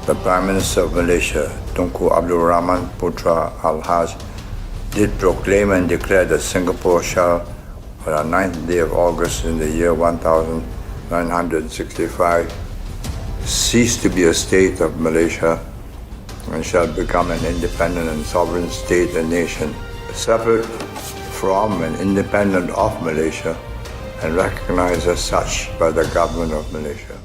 the Prime Minister of Malaysia, Tunku Abdul Rahman Putra Al-Haj, did proclaim and declare that Singapore shall, on the 9th day of August in the year 1965, cease to be a state of Malaysia and shall become an independent and sovereign state and nation, separate from and independent of Malaysia and recognized as such by the government of Malaysia.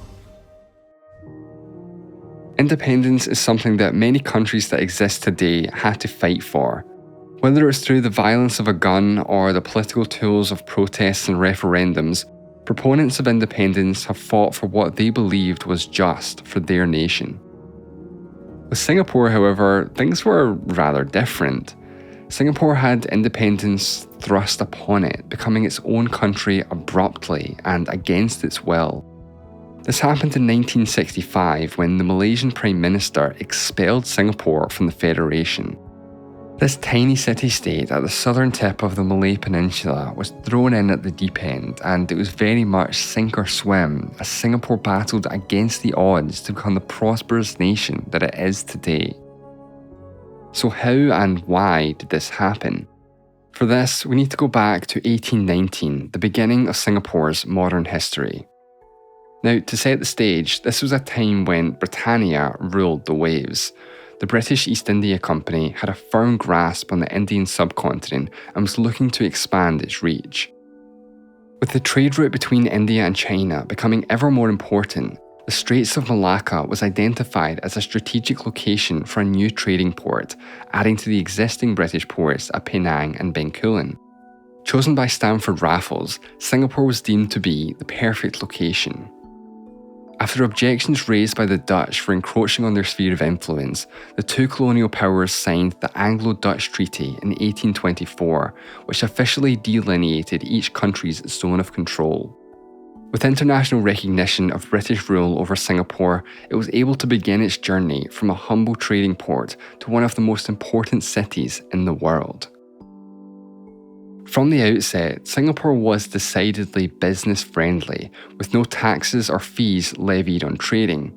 Independence is something that many countries that exist today had to fight for. Whether it's through the violence of a gun or the political tools of protests and referendums, proponents of independence have fought for what they believed was just for their nation. With Singapore, however, things were rather different. Singapore had independence thrust upon it, becoming its own country abruptly and against its will. This happened in 1965 when the Malaysian Prime Minister expelled Singapore from the Federation. This tiny city-state at the southern tip of the Malay Peninsula was thrown in at the deep end, and it was very much sink or swim as Singapore battled against the odds to become the prosperous nation that it is today. So how and why did this happen? For this, we need to go back to 1819, the beginning of Singapore's modern history. Now, to set the stage, this was a time when Britannia ruled the waves. The British East India Company had a firm grasp on the Indian subcontinent and was looking to expand its reach. With the trade route between India and China becoming ever more important, the Straits of Malacca was identified as a strategic location for a new trading port, adding to the existing British ports at Penang and Bencoolen. Chosen by Stamford Raffles, Singapore was deemed to be the perfect location. After objections raised by the Dutch for encroaching on their sphere of influence, the two colonial powers signed the Anglo-Dutch Treaty in 1824, which officially delineated each country's zone of control. With international recognition of British rule over Singapore, it was able to begin its journey from a humble trading port to one of the most important cities in the world. From the outset, Singapore was decidedly business-friendly, with no taxes or fees levied on trading.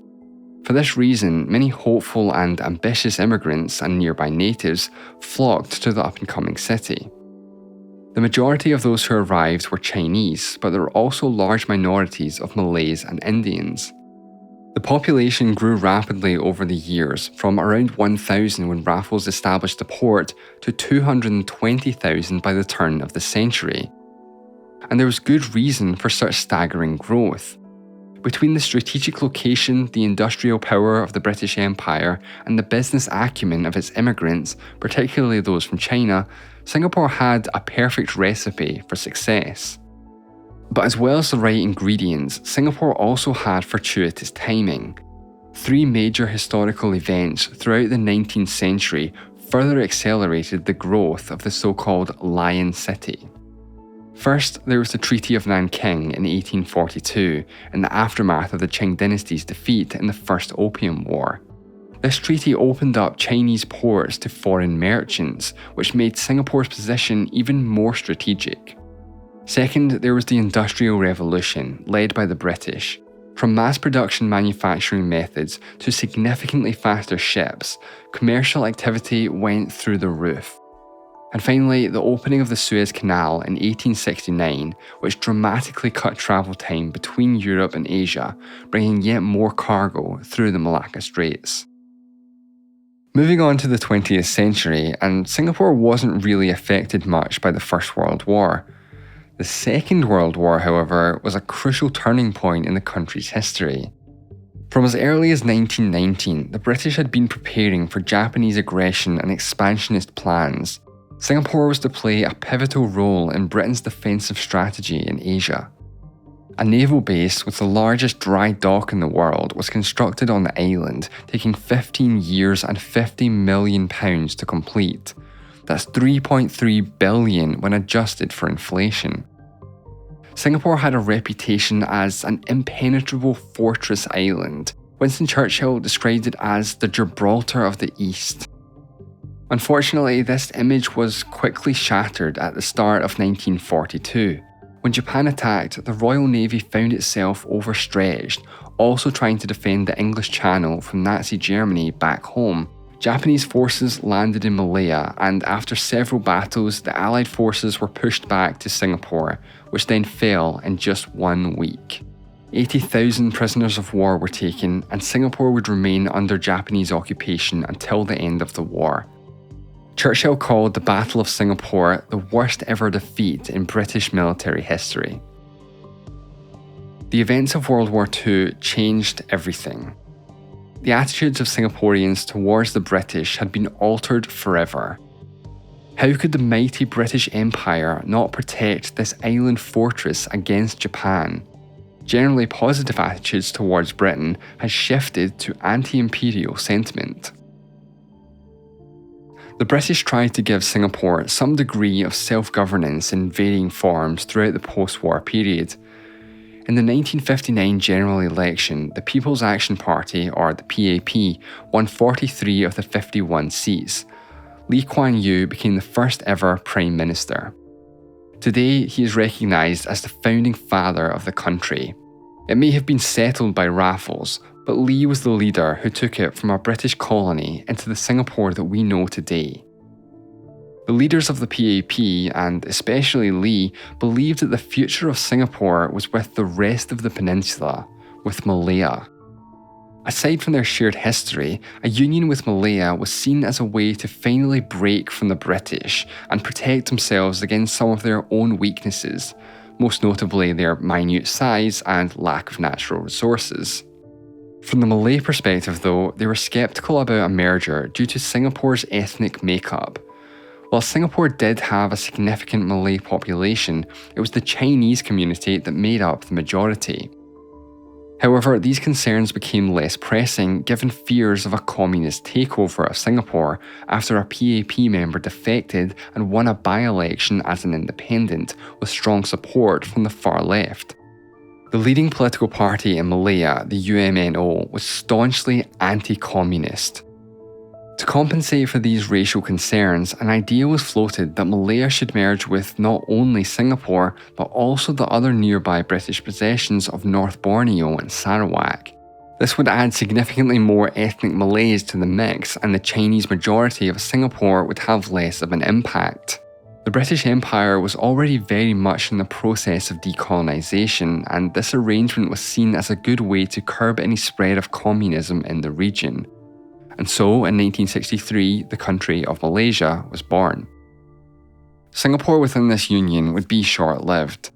For this reason, many hopeful and ambitious immigrants and nearby natives flocked to the up-and-coming city. The majority of those who arrived were Chinese, but there were also large minorities of Malays and Indians. The population grew rapidly over the years, from around 1,000 when Raffles established the port to 220,000 by the turn of the century. And there was good reason for such staggering growth. Between the strategic location, the industrial power of the British Empire, and the business acumen of its immigrants, particularly those from China, Singapore had a perfect recipe for success. But as well as the right ingredients, Singapore also had fortuitous timing. 3 major historical events throughout the 19th century further accelerated the growth of the so-called Lion City. First, there was the Treaty of Nanking in 1842, in the aftermath of the Qing dynasty's defeat in the First Opium War. This treaty opened up Chinese ports to foreign merchants, which made Singapore's position even more strategic. Second, there was the Industrial Revolution, led by the British. From mass production manufacturing methods to significantly faster ships, commercial activity went through the roof. And finally, the opening of the Suez Canal in 1869, which dramatically cut travel time between Europe and Asia, bringing yet more cargo through the Malacca Straits. Moving on to the 20th century, and Singapore wasn't really affected much by the First World War. The Second World War, however, was a crucial turning point in the country's history. From as early as 1919, the British had been preparing for Japanese aggression and expansionist plans. Singapore was to play a pivotal role in Britain's defensive strategy in Asia. A naval base with the largest dry dock in the world was constructed on the island, taking 15 years and £50 million to complete. That's $3.3 billion when adjusted for inflation. Singapore had a reputation as an impenetrable fortress island. Winston Churchill described it as the Gibraltar of the East. Unfortunately, this image was quickly shattered at the start of 1942. When Japan attacked, the Royal Navy found itself overstretched, also trying to defend the English Channel from Nazi Germany back home. Japanese forces landed in Malaya, and after several battles, the Allied forces were pushed back to Singapore, which then fell in just 1 week. 80,000 prisoners of war were taken, and Singapore would remain under Japanese occupation until the end of the war. Churchill called the Battle of Singapore the worst ever defeat in British military history. The events of World War II changed everything. The attitudes of Singaporeans towards the British had been altered forever. How could the mighty British Empire not protect this island fortress against Japan? Generally positive attitudes towards Britain had shifted to anti-imperial sentiment. The British tried to give Singapore some degree of self-governance in varying forms throughout the post-war period. In the 1959 general election, the People's Action Party, or the PAP, won 43 of the 51 seats. Lee Kuan Yew became the first ever Prime Minister. Today, he is recognised as the founding father of the country. It may have been settled by Raffles, but Lee was the leader who took it from a British colony into the Singapore that we know today. The leaders of the PAP, and especially Lee, believed that the future of Singapore was with the rest of the peninsula, with Malaya. Aside from their shared history, a union with Malaya was seen as a way to finally break from the British and protect themselves against some of their own weaknesses, most notably their minute size and lack of natural resources. From the Malay perspective though, they were sceptical about a merger due to Singapore's ethnic makeup. While Singapore did have a significant Malay population, it was the Chinese community that made up the majority. However, these concerns became less pressing given fears of a communist takeover of Singapore after a PAP member defected and won a by-election as an independent with strong support from the far left. The leading political party in Malaya, the UMNO, was staunchly anti-communist. To compensate for these racial concerns, an idea was floated that Malaya should merge with not only Singapore, but also the other nearby British possessions of North Borneo and Sarawak. This would add significantly more ethnic Malays to the mix, and the Chinese majority of Singapore would have less of an impact. The British Empire was already very much in the process of decolonisation, and this arrangement was seen as a good way to curb any spread of communism in the region. And so, in 1963, the country of Malaysia was born. Singapore within this union would be short-lived.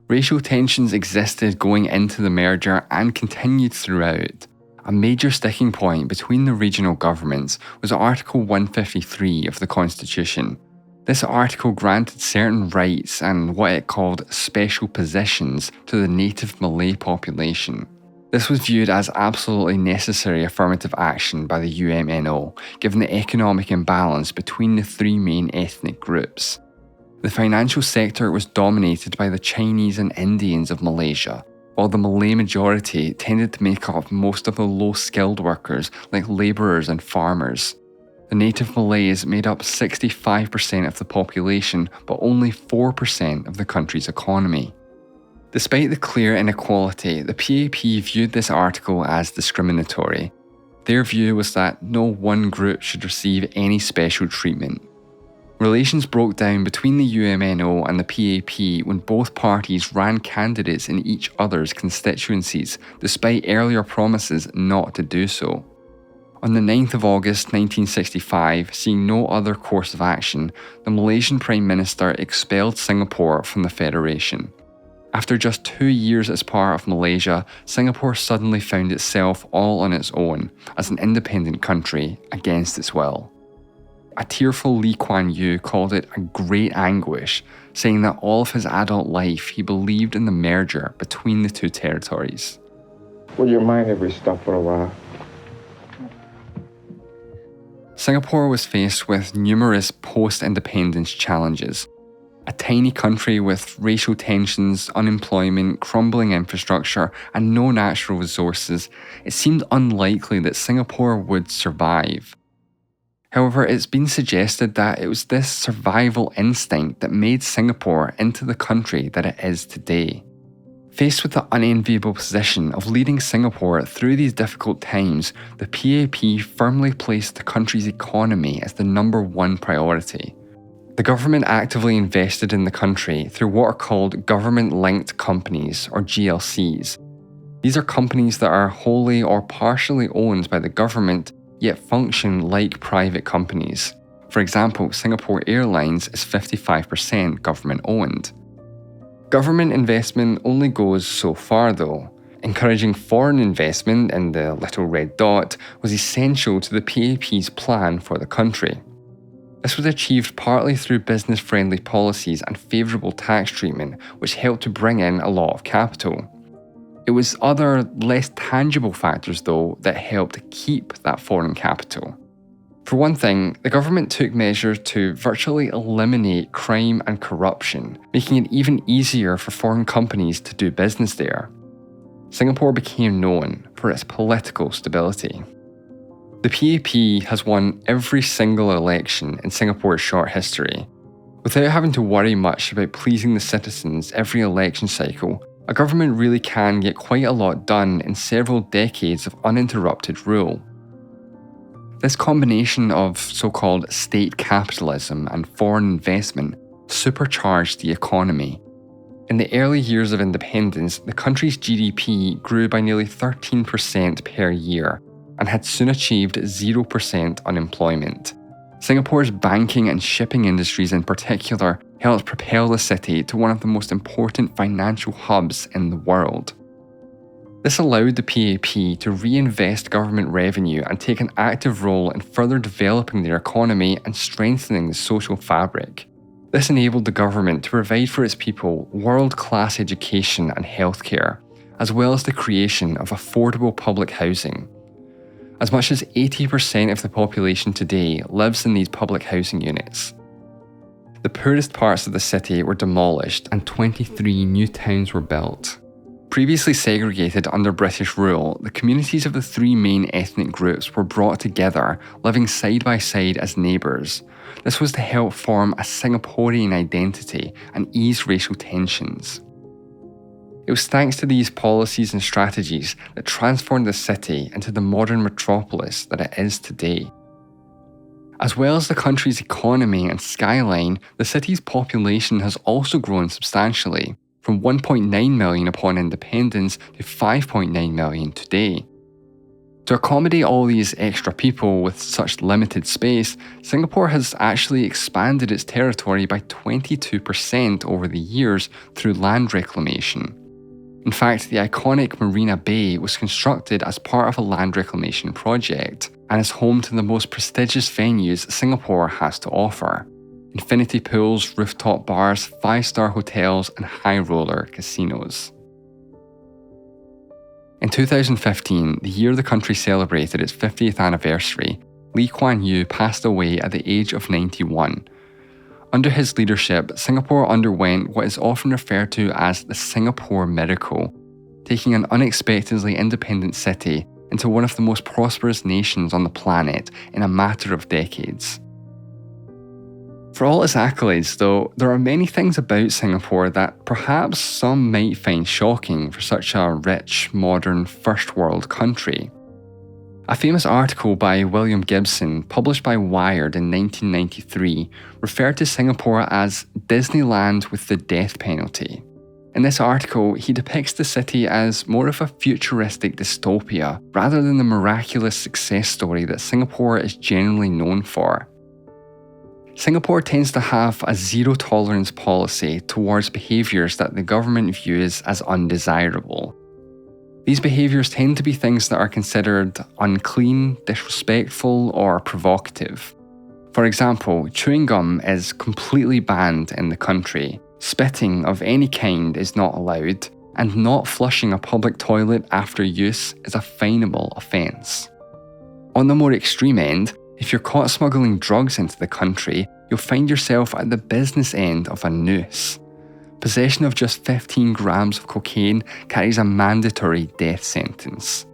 Racial tensions existed going into the merger and continued throughout. A major sticking point between the regional governments was Article 153 of the Constitution. This article granted certain rights and what it called special positions to the native Malay population. This was viewed as absolutely necessary affirmative action by the UMNO, given the economic imbalance between the three main ethnic groups. The financial sector was dominated by the Chinese and Indians of Malaysia, while the Malay majority tended to make up most of the low-skilled workers like labourers and farmers. The native Malays made up 65% of the population, but only 4% of the country's economy. Despite the clear inequality, the PAP viewed this article as discriminatory. Their view was that no one group should receive any special treatment. Relations broke down between the UMNO and the PAP when both parties ran candidates in each other's constituencies, despite earlier promises not to do so. On the 9th of August 1965, seeing no other course of action, the Malaysian Prime Minister expelled Singapore from the Federation. After just 2 years as part of Malaysia, Singapore suddenly found itself all on its own, as an independent country, against its will. A tearful Lee Kuan Yew called it a great anguish, saying that all of his adult life he believed in the merger between the two territories. Would your mind ever stop for a while? Singapore was faced with numerous post-independence challenges. A tiny country with racial tensions, unemployment, crumbling infrastructure, and no natural resources, it seemed unlikely that Singapore would survive. However, it's been suggested that it was this survival instinct that made Singapore into the country that it is today. Faced with the unenviable position of leading Singapore through these difficult times, the PAP firmly placed the country's economy as the #1 priority. The government actively invested in the country through what are called government-linked companies, or GLCs. These are companies that are wholly or partially owned by the government, yet function like private companies. For example, Singapore Airlines is 55% government-owned. Government investment only goes so far though. Encouraging foreign investment in the little red dot was essential to the PAP's plan for the country. This was achieved partly through business-friendly policies and favourable tax treatment, which helped to bring in a lot of capital. It was other, less tangible factors though that helped keep that foreign capital. For one thing, the government took measures to virtually eliminate crime and corruption, making it even easier for foreign companies to do business there. Singapore became known for its political stability. The PAP has won every single election in Singapore's short history. Without having to worry much about pleasing the citizens every election cycle, a government really can get quite a lot done in several decades of uninterrupted rule. This combination of so-called state capitalism and foreign investment supercharged the economy. In the early years of independence, the country's GDP grew by nearly 13% per year and had soon achieved 0% unemployment. Singapore's banking and shipping industries in particular helped propel the city to one of the most important financial hubs in the world. This allowed the PAP to reinvest government revenue and take an active role in further developing their economy and strengthening the social fabric. This enabled the government to provide for its people world-class education and healthcare, as well as the creation of affordable public housing. As much as 80% of the population today lives in these public housing units. The poorest parts of the city were demolished and 23 new towns were built. Previously segregated under British rule, the communities of the three main ethnic groups were brought together, living side by side as neighbours. This was to help form a Singaporean identity and ease racial tensions. It was thanks to these policies and strategies that transformed the city into the modern metropolis that it is today. As well as the country's economy and skyline, the city's population has also grown substantially, from 1.9 million upon independence to 5.9 million today. To accommodate all these extra people with such limited space, Singapore has actually expanded its territory by 22% over the years through land reclamation. In fact, the iconic Marina Bay was constructed as part of a land reclamation project and is home to the most prestigious venues Singapore has to offer: infinity pools, rooftop bars, 5-star hotels, and high-roller casinos. In 2015, the year the country celebrated its 50th anniversary, Lee Kuan Yew passed away at the age of 91. Under his leadership, Singapore underwent what is often referred to as the Singapore Miracle, taking an unexpectedly independent city into one of the most prosperous nations on the planet in a matter of decades. For all its accolades, though, there are many things about Singapore that perhaps some might find shocking for such a rich, modern, first-world country. A famous article by William Gibson, published by Wired in 1993, referred to Singapore as Disneyland with the death penalty. In this article, he depicts the city as more of a futuristic dystopia rather than the miraculous success story that Singapore is generally known for. Singapore tends to have a zero-tolerance policy towards behaviours that the government views as undesirable. These behaviours tend to be things that are considered unclean, disrespectful, or provocative. For example, chewing gum is completely banned in the country, spitting of any kind is not allowed, and not flushing a public toilet after use is a finable offence. On the more extreme end, if you're caught smuggling drugs into the country, you'll find yourself at the business end of a noose. Possession of just 15 grams of cocaine carries a mandatory death sentence.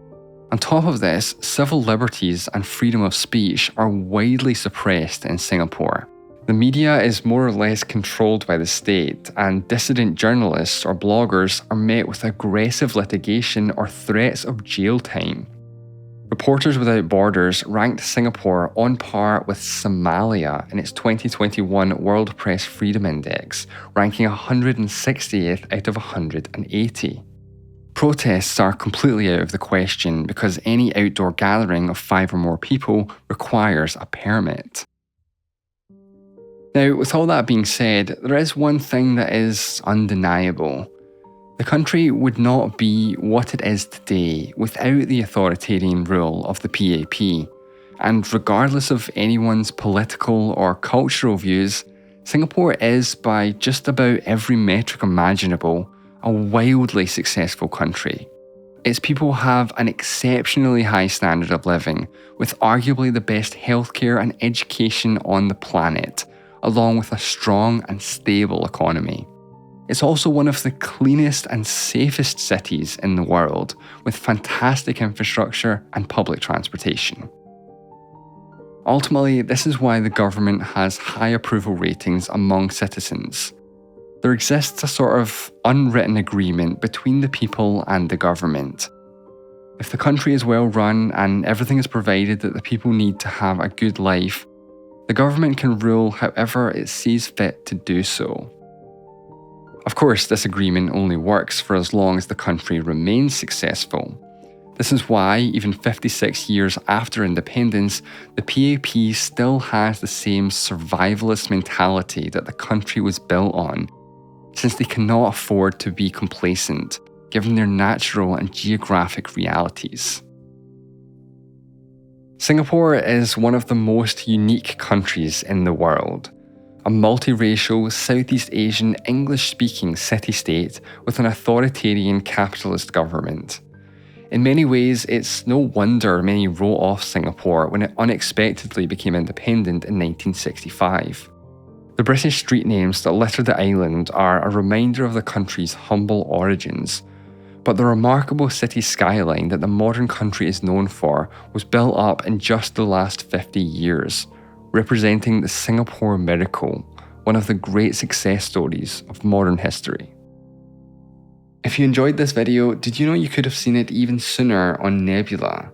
On top of this, civil liberties and freedom of speech are widely suppressed in Singapore. The media is more or less controlled by the state, and dissident journalists or bloggers are met with aggressive litigation or threats of jail time. Reporters Without Borders ranked Singapore on par with Somalia in its 2021 World Press Freedom Index, ranking 160th out of 180. Protests are completely out of the question because any outdoor gathering of 5 or more people requires a permit. Now, with all that being said, there is one thing that is undeniable. The country would not be what it is today without the authoritarian rule of the PAP. And regardless of anyone's political or cultural views, Singapore is, by just about every metric imaginable, a wildly successful country. Its people have an exceptionally high standard of living, with arguably the best healthcare and education on the planet, along with a strong and stable economy. It's also one of the cleanest and safest cities in the world, with fantastic infrastructure and public transportation. Ultimately, this is why the government has high approval ratings among citizens. There exists a sort of unwritten agreement between the people and the government. If the country is well run and everything is provided that the people need to have a good life, the government can rule however it sees fit to do so. Of course, this agreement only works for as long as the country remains successful. This is why, even 56 years after independence, the PAP still has the same survivalist mentality that the country was built on, since they cannot afford to be complacent, given their natural and geographic realities. Singapore is one of the most unique countries in the world. A multiracial, Southeast Asian, English-speaking city-state with an authoritarian capitalist government. In many ways, it's no wonder many wrote off Singapore when it unexpectedly became independent in 1965. The British street names that litter the island are a reminder of the country's humble origins, but the remarkable city skyline that the modern country is known for was built up in just the last 50 years, representing the Singapore miracle, one of the great success stories of modern history. If you enjoyed this video, did you know you could have seen it even sooner on Nebula?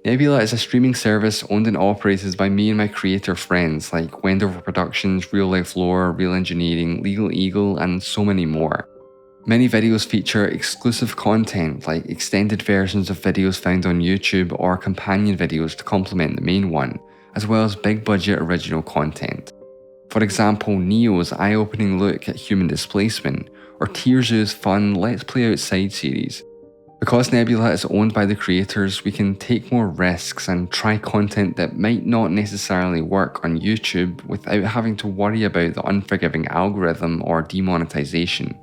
Nebula is a streaming service owned and operated by me and my creator friends like Wendover Productions, Real Life Lore, Real Engineering, Legal Eagle, and so many more. Many videos feature exclusive content like extended versions of videos found on YouTube or companion videos to complement the main one, as well as big budget original content. For example, Neo's eye-opening look at human displacement, or Tearsu's fun Let's Play Outside series. Because Nebula is owned by the creators, we can take more risks and try content that might not necessarily work on YouTube without having to worry about the unforgiving algorithm or demonetization.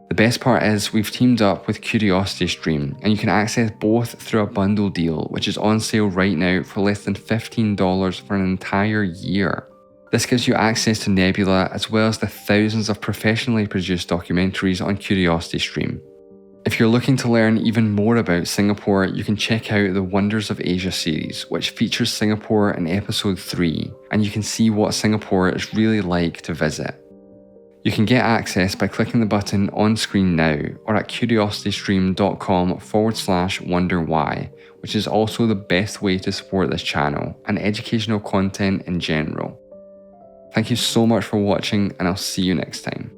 The best part is we've teamed up with CuriosityStream, and you can access both through a bundle deal, which is on sale right now for less than $15 for an entire year. This gives you access to Nebula as well as the thousands of professionally produced documentaries on CuriosityStream. If you're looking to learn even more about Singapore, you can check out the Wonders of Asia series, which features Singapore in episode 3, and you can see what Singapore is really like to visit. You can get access by clicking the button on screen now or at curiositystream.com/wonderwhy, which is also the best way to support this channel and educational content in general. Thank you so much for watching, and I'll see you next time.